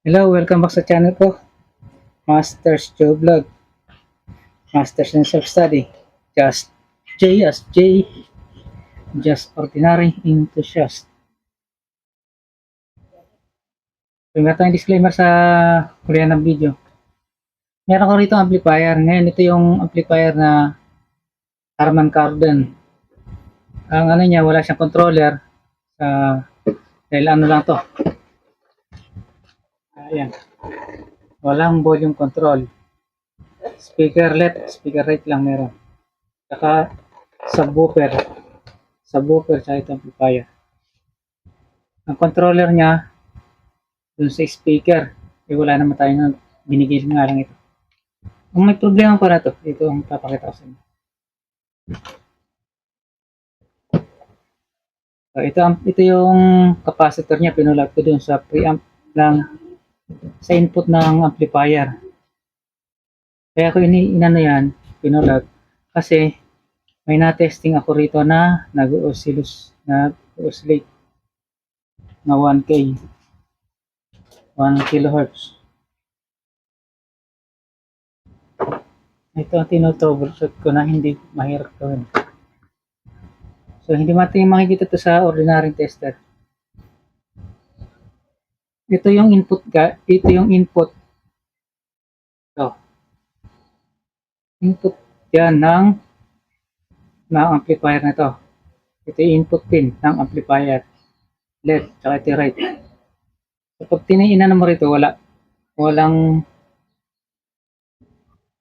Hello, welcome back sa channel ko, Masters Joe Vlog, Masters in Self-Study, Just J as J, Just Ordinary Enthusiast. So, meron tayong disclaimer sa kulihan ng video. Meron ko rito amplifier. Ngayon, ito yung amplifier na Harman Kardon. Ang ano niya, wala siyang controller. Dahil ano lang to. Ayan. Walang volume control. Speaker left, speaker right lang meron. Saka subwoofer. Subwoofer sa ito amplifier. Ang controller niya dun sa speaker, wala naman tayo na binigay nga lang ito. Kung may problema pa na to, ito ang papakita ko sa inyo. So, ito yung capacitor niya, pinulog ko dun sa preamp ng sa input ng amplifier. Kaya ko inano yan, pinulog kasi may na-testing ako rito na nag-oscillate na 1K 1 kHz. Ito ang tinotroubleshoot ko na hindi mahirap gawin. So, hindi natin makikita to sa ordinary tester. Ito yung input ito yung input. Ito. Input yan ng amplifier na to. Ito yung input pin ng amplifier. Left, tsaka ito right. So, pag tiniinan mo rito, walang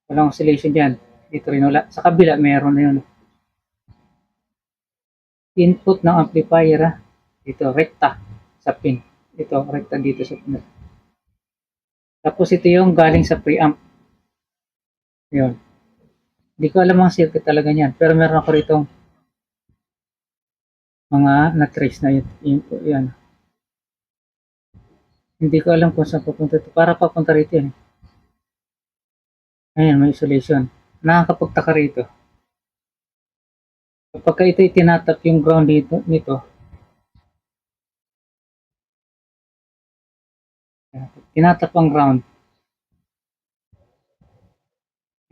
oscillation dyan. Dito rin wala. Sa kabila, meron na yun. Input ng amplifier, dito, rekta sa pin. Ito, rekta dito sa pin. Tapos ito yung galing sa preamp. Yun. Hindi ko alam ang circuit talaga niyan. Pero meron ako rito mga na-trace na yan. Hindi ko alam kung saan pupunta ito. Para papunta rito yan. Ayan, may isolation. Nakakapagtaka rito. Kapag ito itinatap yung ground nito, tinatap ang ground.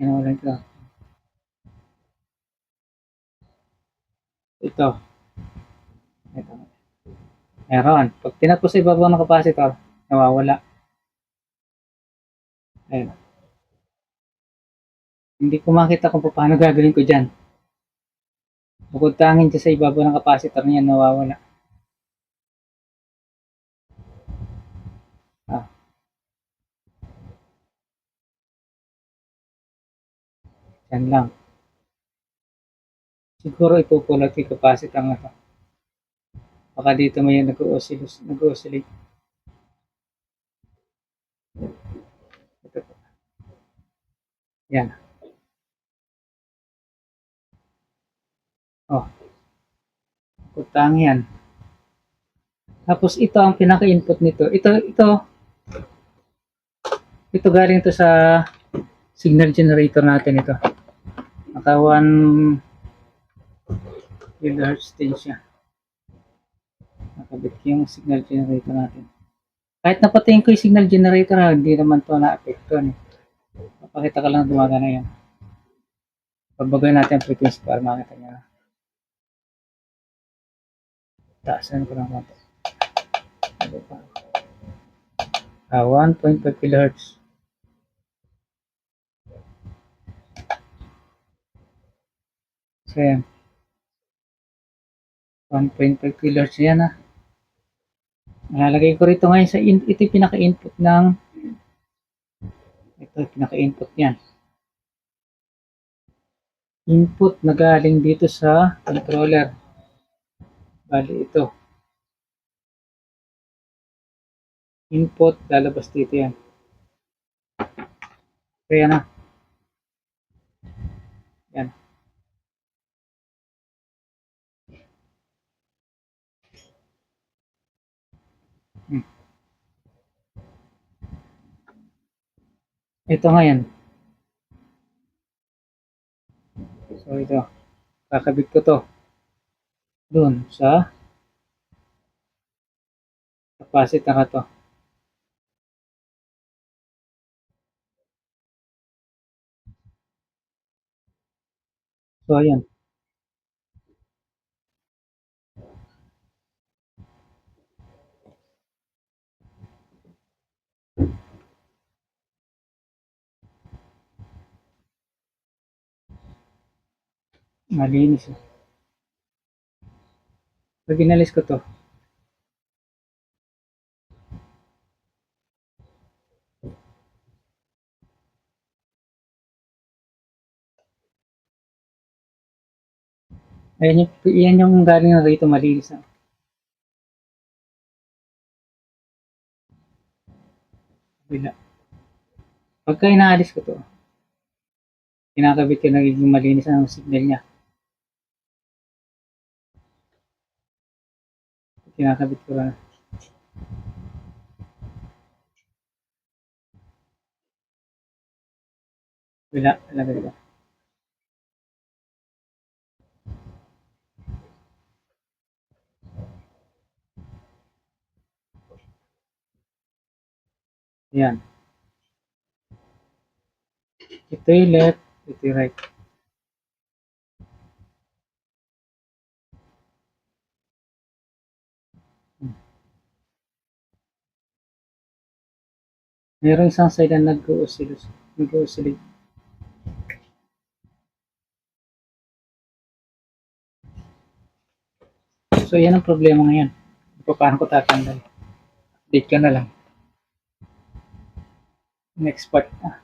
Ayan, wala ito. Ito. Meron. Pag tinapos sa ibabaw ng capacitor, nawawala. Ayan. Hindi ko makita kung paano gagawin ko dyan. Bukod tangin dyan sa ibabaw ng capacitor niya, nawawala. Ah. Yan lang. Siguro ipupulot yung capacitor na ito. Baka dito may nag-oscillate. Ito po. Yan. Oh. Putang yan. Tapos ito ang pinaka-input nito. Ito galing to sa signal generator natin ito. Naka 1 kHz din siya. Nakabit yung signal generator natin. Kahit napatingin ko yung signal generator, hindi naman to na-apektuhan. Papakita ka lang gumagana yan. Pabagay natin ang frequency para makita nyo. Taasan ko lang ito. 1.5 kHz. So yan. 1.5 kHz yan . Nalalagay ko rito ngayon sa ito yung pinaka-input ng ito yung pinaka-input niyan. Input na galing dito sa controller. Bali ito. Input, lalabas dito yan. Kaya na. Yan. Ito ngayon. So ito. Kakabit ko to. Doon sa capacitor na to. So, ayan. Malinis. Oh. Pag inalis ko to, ayan yung, yan yung galing na rito, malinis na. Bila. Pagka inaalis ko to, kinakabit ko, nagiging malinis ang signal niya. Kinakabit ko lang. Bila, lagay ko. Ayan. Ito yung left, ito yung right. Meron isang side na nag-oscillate. So, yan ang problema ngayon. Paano ko tatanggal? Update ka na lang. Next part na.